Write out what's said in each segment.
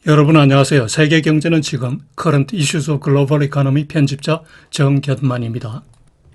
여러분 안녕하세요. 세계 경제는 지금 Current Issues of Global Economy 편집자 정견만입니다.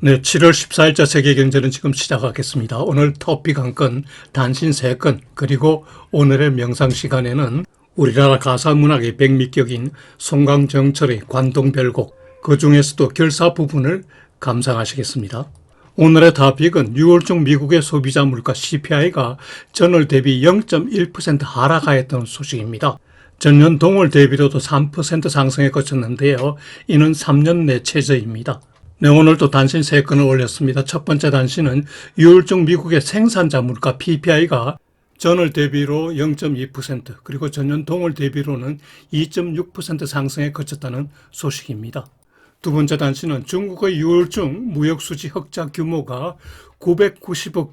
네, 7월 14일자 세계 경제는 지금 시작하겠습니다. 오늘 토픽 한 건, 단신 3건, 그리고 오늘의 명상 시간에는 우리나라 가사문학의 백미격인 송강정철의 관동별곡, 그 중에서도 결사 부분을 감상하시겠습니다. 오늘의 토픽은 6월 중 미국의 소비자 물가 CPI가 전월 대비 0.1% 하락하였던 소식입니다. 전년 동월 대비로도 3% 상승에 그쳤는데요. 이는 3년 내 최저입니다. 네, 오늘도 단신 3건을 올렸습니다. 첫 번째 단신은 6월 중 미국의 생산자 물가 PPI가 전월 대비로 0.2% 그리고 전년 동월 대비로는 2.6% 상승에 그쳤다는 소식입니다. 두 번째 단신은 중국의 6월 중 무역수지 흑자 규모가 990억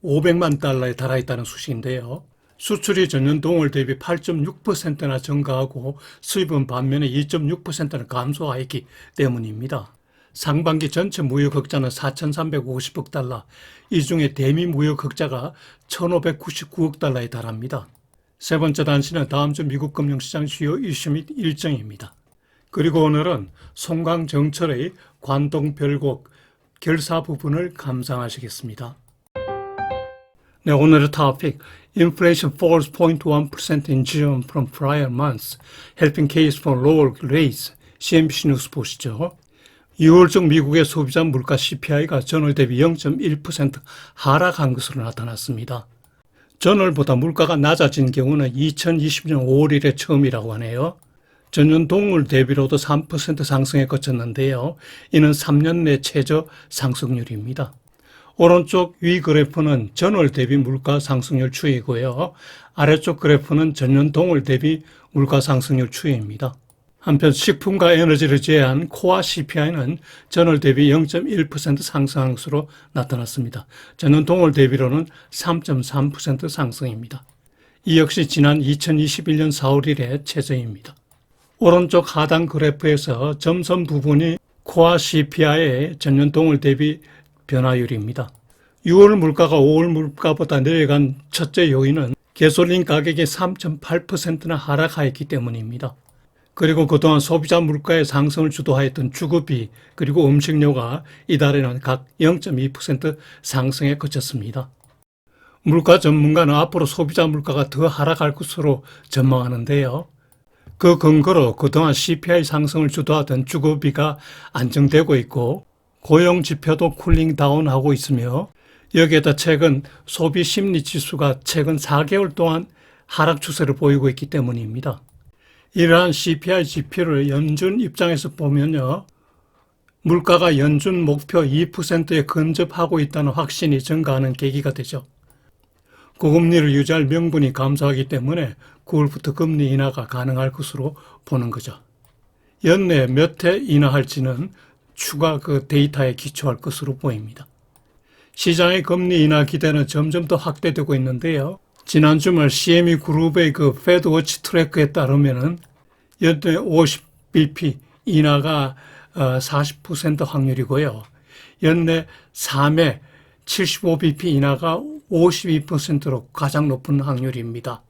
500만 달러에 달하있다는 소식인데요. 수출이 전년 동월 대비 8.6%나 증가하고 수입은 반면에 2.6%나 감소하였기 때문입니다. 상반기 전체 무역 흑자는 4,350억 달러, 이 중에 대미 무역 흑자가 1,599억 달러에 달합니다. 세 번째 단신은 다음 주 미국 금융시장 주요 이슈 및 일정입니다. 그리고 오늘은 송강정철의 관동별곡 결사 부분을 감상하시겠습니다. 네, 오늘의 토픽, Inflation falls 0.1% in June from prior months, helping case for lower rates. CNBC 뉴스 보시죠. 6월 중 미국의 소비자 물가 CPI가 전월 대비 0.1% 하락한 것으로 나타났습니다. 전월보다 물가가 낮아진 경우는 2020년 5월 이래 처음이라고 하네요. 전년 동월 대비로도 3% 상승에 그쳤는데요. 이는 3년 내 최저 상승률입니다. 오른쪽 위 그래프는 전월 대비 물가 상승률 추이고요. 아래쪽 그래프는 전년 동월 대비 물가 상승률 추이입니다. 한편 식품과 에너지를 제외한 코어 CPI는 전월 대비 0.1% 상승한 것으로 나타났습니다. 전년 동월 대비로는 3.3% 상승입니다. 이 역시 지난 2021년 4월 이래 최저입니다. 오른쪽 하단 그래프에서 점선 부분이 코어 CPI의 전년 동월 대비 변화율입니다. 6월 물가가 5월 물가보다 내려간 첫째 요인은 가솔린 가격이 3.8%나 하락하였기 때문입니다. 그리고 그동안 소비자 물가의 상승을 주도하였던 주거비 그리고 음식료가 이달에는 각 0.2% 상승에 그쳤습니다. 물가 전문가는 앞으로 소비자 물가가 더 하락할 것으로 전망하는데요. 그 근거로 그동안 CPI 상승을 주도하던 주거비가 안정되고 있고 고용 지표도 쿨링 다운하고 있으며 여기에다 최근 소비 심리 지수가 최근 4개월 동안 하락 추세를 보이고 있기 때문입니다. 이러한 CPI 지표를 연준 입장에서 보면요. 물가가 연준 목표 2%에 근접하고 있다는 확신이 증가하는 계기가 되죠. 고금리를 유지할 명분이 감소하기 때문에 9월부터 금리 인하가 가능할 것으로 보는 거죠. 연내 몇 회 인하할지는 추가 데이터에 기초할 것으로 보입니다. 시장의 금리 인하 기대는 점점 더 확대되고 있는데요. 지난 주말 CME 그룹의 패드워치 트래커에 따르면은 연내 50bp 인하가 40% 확률이고요. 연내 3회 75bp 인하가 52%로 가장 높은 확률입니다.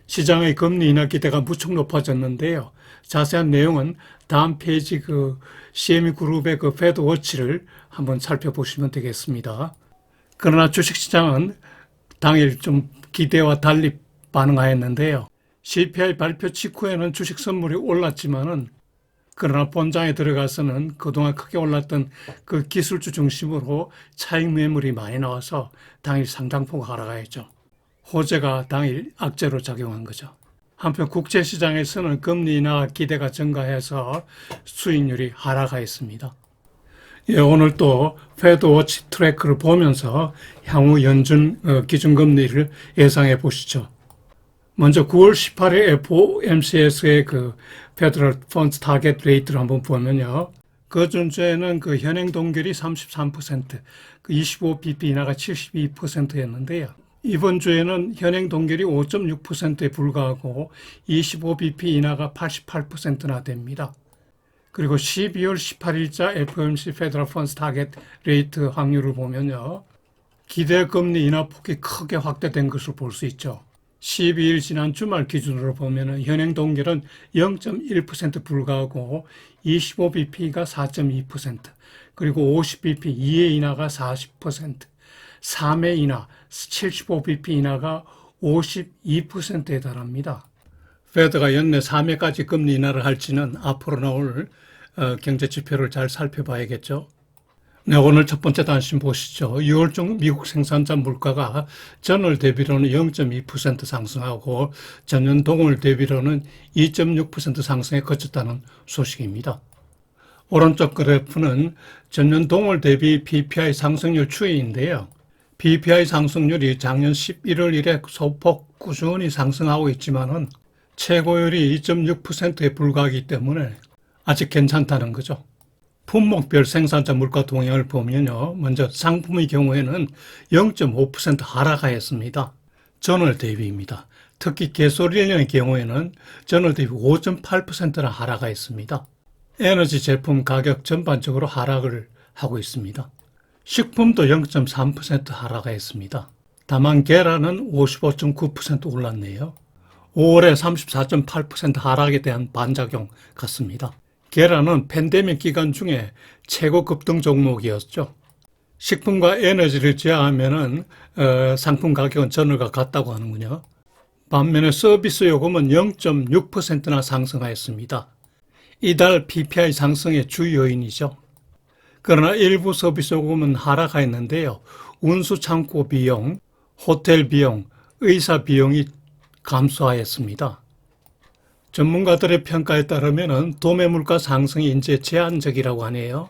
시장의 금리 인하 기대가 무척 높아졌는데요. 자세한 내용은 다음 페이지 CME 그룹의 패드워치를 한번 살펴보시면 되겠습니다. 그러나 주식시장은 당일 좀 기대와 달리 반응하였는데요. CPI 발표 직후에는 주식 선물이 올랐지만은 그러나 본장에 들어가서는 그동안 크게 올랐던 그 기술주 중심으로 차익 매물이 많이 나와서 당일 상당폭 하락하였죠. 호재가 당일 악재로 작용한 거죠. 한편 국제시장에서는 금리 인하 기대가 증가해서 수익률이 하락하였습니다. 예, 오늘 또 패드워치 트래커를 보면서 향후 연준 기준금리를 예상해 보시죠. 먼저 9월 18일 FOMC에서의 페더럴 펀드 타겟 레이트를 한번 보면요. 그 전주에는 현행 동결이 33%, 25bp 인하가 72%였는데요. 이번 주에는 현행 동결이 5.6%에 불과하고 25bp 인하가 88%나 됩니다. 그리고 12월 18일자 FOMC 페더럴 펀드 타겟 레이트 확률을 보면요. 기대 금리 인하 폭이 크게 확대된 것을 볼 수 있죠. 12일 지난 주말 기준으로 보면 현행 동결은 0.1% 불과하고 25bp가 4.2%, 그리고 50bp 이하 인하가 40%, 3회 인하 75bp 인하가 52%에 달합니다. 페드가 연내 3회까지 금리 인하를 할지는 앞으로 나올 경제 지표를 잘 살펴봐야겠죠. 네, 오늘 첫 번째 단신 보시죠. 6월 중 미국 생산자 물가가 전월 대비로는 0.2% 상승하고 전년 동월 대비로는 2.6% 상승에 그쳤다는 소식입니다. 오른쪽 그래프는 전년 동월 대비 PPI 상승률 추이인데요. PPI 상승률이 작년 11월 이래 소폭 꾸준히 상승하고 있지만은 최고율이 2.6%에 불과하기 때문에 아직 괜찮다는 거죠. 품목별 생산자 물가 동향을 보면요. 먼저 상품의 경우에는 0.5% 하락하였습니다. 전월 대비입니다. 특히 가솔린의 경우에는 전월 대비 5.8%나 하락하였습니다. 에너지 제품 가격 전반적으로 하락을 하고 있습니다. 식품도 0.3% 하락하였습니다. 다만 계란은 55.9% 올랐네요. 5월에 34.8% 하락에 대한 반작용 같습니다. 계란은 팬데믹 기간 중에 최고 급등 종목이었죠. 식품과 에너지를 제외하면은 상품 가격은 전월과 같다고 하는군요. 반면에 서비스 요금은 0.6%나 상승하였습니다. 이달 PPI 상승의 주 요인이죠. 그러나 일부 서비스 요금은 하락하였는데요. 운수 창고 비용, 호텔 비용, 의사 비용이 감소하였습니다. 전문가들의 평가에 따르면 도매물가 상승이 이제 제한적이라고 하네요.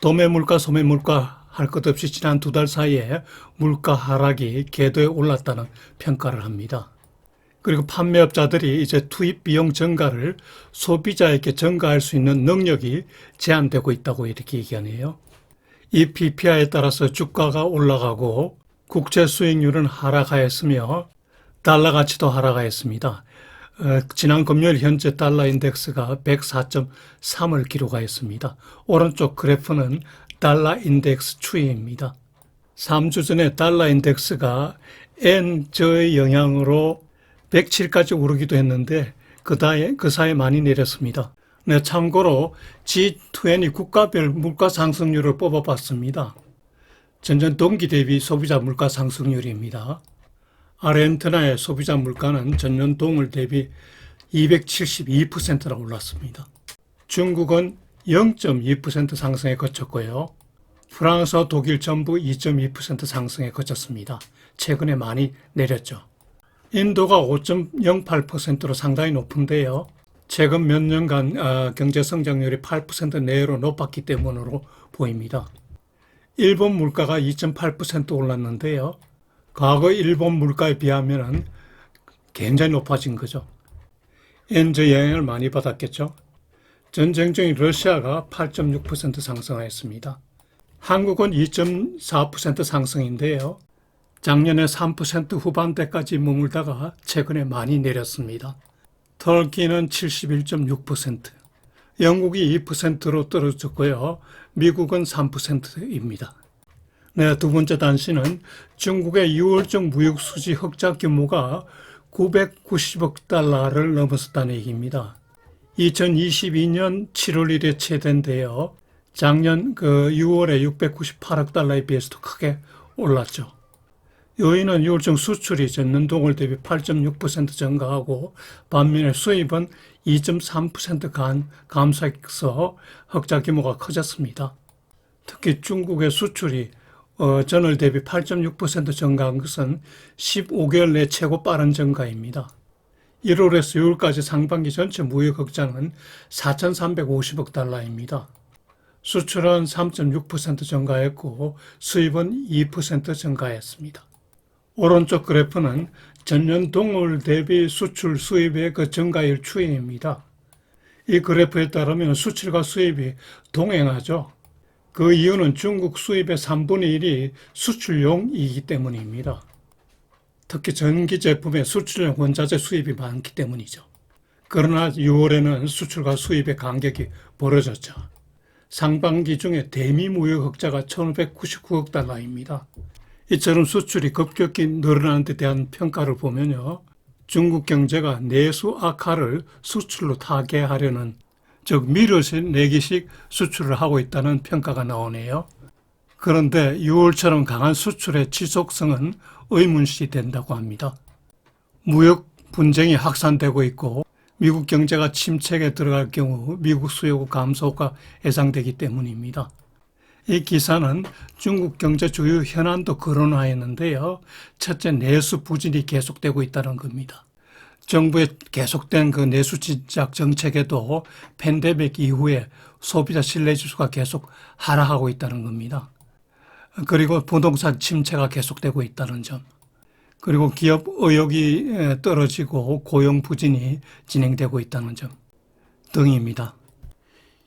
도매물가, 소매물가 할 것 없이 지난 2달 사이에 물가 하락이 궤도에 올랐다는 평가를 합니다. 그리고 판매업자들이 이제 투입 비용 증가를 소비자에게 전가할 수 있는 능력이 제한되고 있다고 이렇게 얘기하네요. 이 PPI에 따라서 주가가 올라가고 국채 수익률은 하락하였으며 달러 가치도 하락하였습니다. 지난 금요일 현재 달러 인덱스가 104.3을 기록하였습니다. 오른쪽 그래프는 달러 인덱스 추이입니다. 3주 전에 달러 인덱스가 엔저의 영향으로 107까지 오르기도 했는데 그 사이에 많이 내렸습니다. 네, 참고로 G20 국가별 물가 상승률을 뽑아봤습니다. 전년 동기 대비 소비자 물가 상승률입니다. 아르헨티나의 소비자 물가는 전년 동월 대비 272%나 올랐습니다. 중국은 0.2% 상승에 그쳤고요. 프랑스와 독일 전부 2.2% 상승에 그쳤습니다. 최근에 많이 내렸죠. 인도가 5.08%로 상당히 높은데요. 최근 몇 년간 경제 성장률이 8% 내외로 높았기 때문으로 보입니다. 일본 물가가 2.8% 올랐는데요. 과거 일본 물가에 비하면 굉장히 높아진 거죠. 엔저 영향을 많이 받았겠죠. 전쟁 중인 러시아가 8.6% 상승하였습니다. 한국은 2.4% 상승인데요. 작년에 3% 후반대까지 머물다가 최근에 많이 내렸습니다. 터키는 71.6%, 영국이 2%로 떨어졌고요. 미국은 3%입니다. 네, 두 번째 단신은 중국의 6월적 무역 수지 흑자 규모가 990억 달러를 넘어섰다는 얘기입니다. 2022년 7월 1일 최대인데요. 작년 6월에 698억 달러에 비해서도 크게 올랐죠. 요인은 6월적 수출이 전년 동월 대비 8.6% 증가하고 반면에 수입은 2.3% 감소해서 흑자 규모가 커졌습니다. 특히 중국의 수출이 전월 대비 8.6% 증가한 것은 15개월 내 최고 빠른 증가입니다. 1월에서 6월까지 상반기 전체 무역 흑자는 4,350억 달러입니다. 수출은 3.6% 증가했고 수입은 2% 증가했습니다. 오른쪽 그래프는 전년 동월 대비 수출 수입의 그 증가율 추이입니다. 이 그래프에 따르면 수출과 수입이 동행하죠. 그 이유는 중국 수입의 3분의 1이 수출용이기 때문입니다. 특히 전기 제품의 수출용 원자재 수입이 많기 때문이죠. 그러나 6월에는 수출과 수입의 간격이 벌어졌죠. 상반기 중에 대미 무역 흑자가 1,599억 달러입니다. 이처럼 수출이 급격히 늘어나는 데 대한 평가를 보면요. 중국 경제가 내수 악화를 수출로 타개하려는, 즉 밀어서 내기식 수출을 하고 있다는 평가가 나오네요. 그런데 6월처럼 강한 수출의 지속성은 의문시 된다고 합니다. 무역 분쟁이 확산되고 있고 미국 경제가 침체에 들어갈 경우 미국 수요가 감소가 예상되기 때문입니다. 이 기사는 중국 경제 주요 현안도 거론하였는데요. 첫째, 내수 부진이 계속되고 있다는 겁니다. 정부의 계속된 그 내수 진작 정책에도 팬데믹 이후에 소비자 신뢰지수가 계속 하락하고 있다는 겁니다. 그리고 부동산 침체가 계속되고 있다는 점, 그리고 기업 의욕이 떨어지고 고용 부진이 진행되고 있다는 점 등입니다.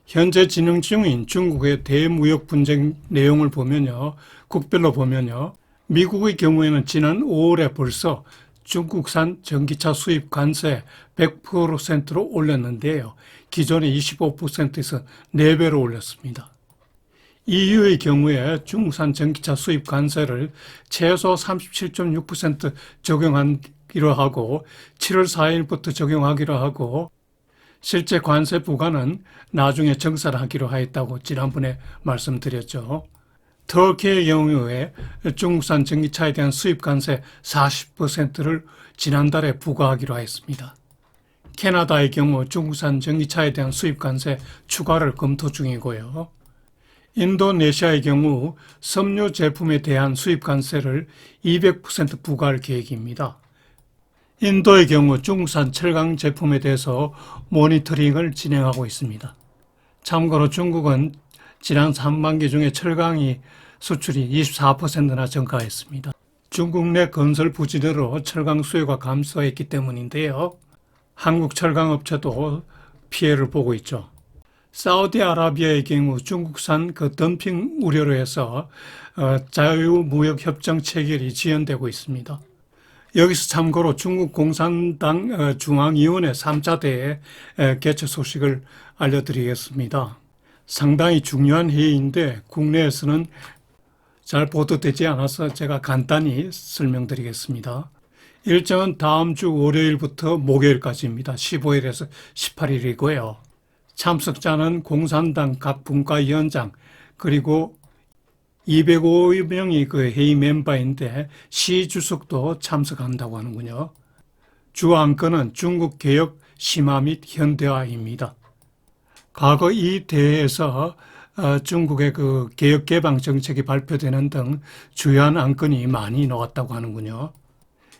현재 진행 중인 중국의 대무역 분쟁 내용을 보면요, 국별로 보면요, 미국의 경우에는 지난 5월에 벌써 중국산 전기차 수입 관세 100%로 올렸는데요. 기존의 25%에서 4배로 올렸습니다. EU의 경우에 중국산 전기차 수입 관세를 최소 37.6% 적용하기로 하고 7월 4일부터 적용하기로 하고 실제 관세 부과는 나중에 정산하기로 하였다고 지난번에 말씀드렸죠. 터키의 경우에 중국산 전기차에 대한 수입 관세 40%를 지난달에 부과하기로 했습니다. 캐나다의 경우 중국산 전기차에 대한 수입 관세 추가를 검토 중이고요. 인도네시아의 경우 섬유 제품에 대한 수입 관세를 200% 부과할 계획입니다. 인도의 경우 중국산 철강 제품에 대해서 모니터링을 진행하고 있습니다. 참고로 중국은 지난 상반기 중에 철강이 수출이 24%나 증가했습니다. 중국 내 건설 부진으로 철강 수요가 감소했기 때문인데요. 한국 철강업체도 피해를 보고 있죠. 사우디아라비아의 경우 중국산 그 덤핑 우려로 해서 자유무역협정 체결이 지연되고 있습니다. 여기서 참고로 중국 공산당 중앙위원회 3차 대회 개최 소식을 알려드리겠습니다. 상당히 중요한 회의인데 국내에서는 잘 보도되지 않아서 제가 간단히 설명드리겠습니다. 일정은 다음 주 월요일부터 목요일까지입니다. 15일에서 18일이고요. 참석자는 공산당 각 분과위원장 그리고 205명이 그 회의 멤버인데 시 주석도 참석한다고 하는군요. 주 안건은 중국 개혁 심화 및 현대화입니다. 과거 이 대회에서 중국의 그 개혁 개방 정책이 발표되는 등 주요한 안건이 많이 나왔다고 하는군요.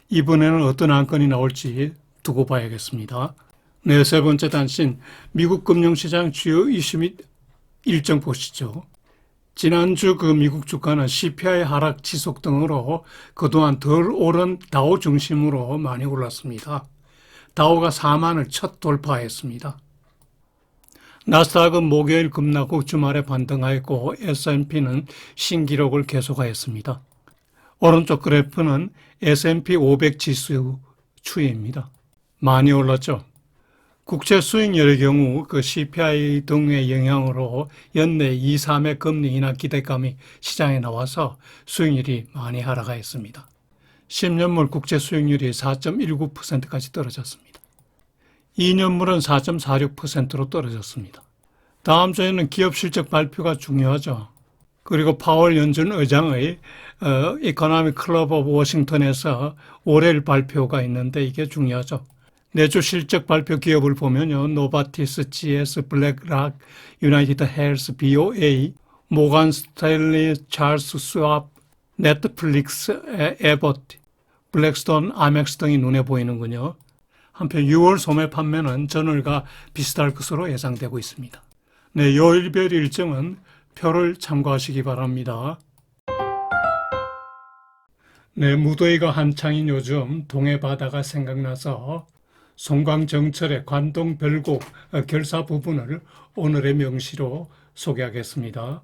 이번에는 어떤 안건이 나올지 두고 봐야겠습니다. 네, 세 번째 단신, 미국 금융시장 주요 이슈 및 일정 보시죠. 지난주 그 미국 주가는 CPI 하락 지속 등으로 그동안 덜 오른 다우 중심으로 많이 올랐습니다. 다우가 4만을 첫 돌파했습니다. 나스닥은 목요일 급락 주말에 반등하였고 S&P는 신기록을 계속하였습니다. 오른쪽 그래프는 S&P 500 지수 추이입니다. 많이 올랐죠. 국채 수익률의 경우 그 CPI 등의 영향으로 연내 2, 3의 금리 인하 기대감이 시장에 나와서 수익률이 많이 하락하였습니다. 10년물 국채 수익률이 4.19%까지 떨어졌습니다. 2년물은 4.46%로 떨어졌습니다. 다음 주에는 기업 실적 발표가 중요하죠. 그리고 파월 연준 의장의 이코노믹 클럽 오브 워싱턴에서 월요일 발표가 있는데 이게 중요하죠. 내주 실적 발표 기업을 보면요. 노바티스, GS, 블랙락, 유나이티드 헬스, BOA, 모간 스탠리, 찰스 스왑, 넷플릭스, 에버트, 블랙스톤, 아멕스 등이 눈에 보이는군요. 한편 6월 소매 판매는 전월과 비슷할 것으로 예상되고 있습니다. 네, 요일별 일정은 표를 참고하시기 바랍니다. 네, 무더위가 한창인 요즘 동해 바다가 생각나서 송광정철의 관동 별곡 결사 부분을 오늘의 명시로 소개하겠습니다.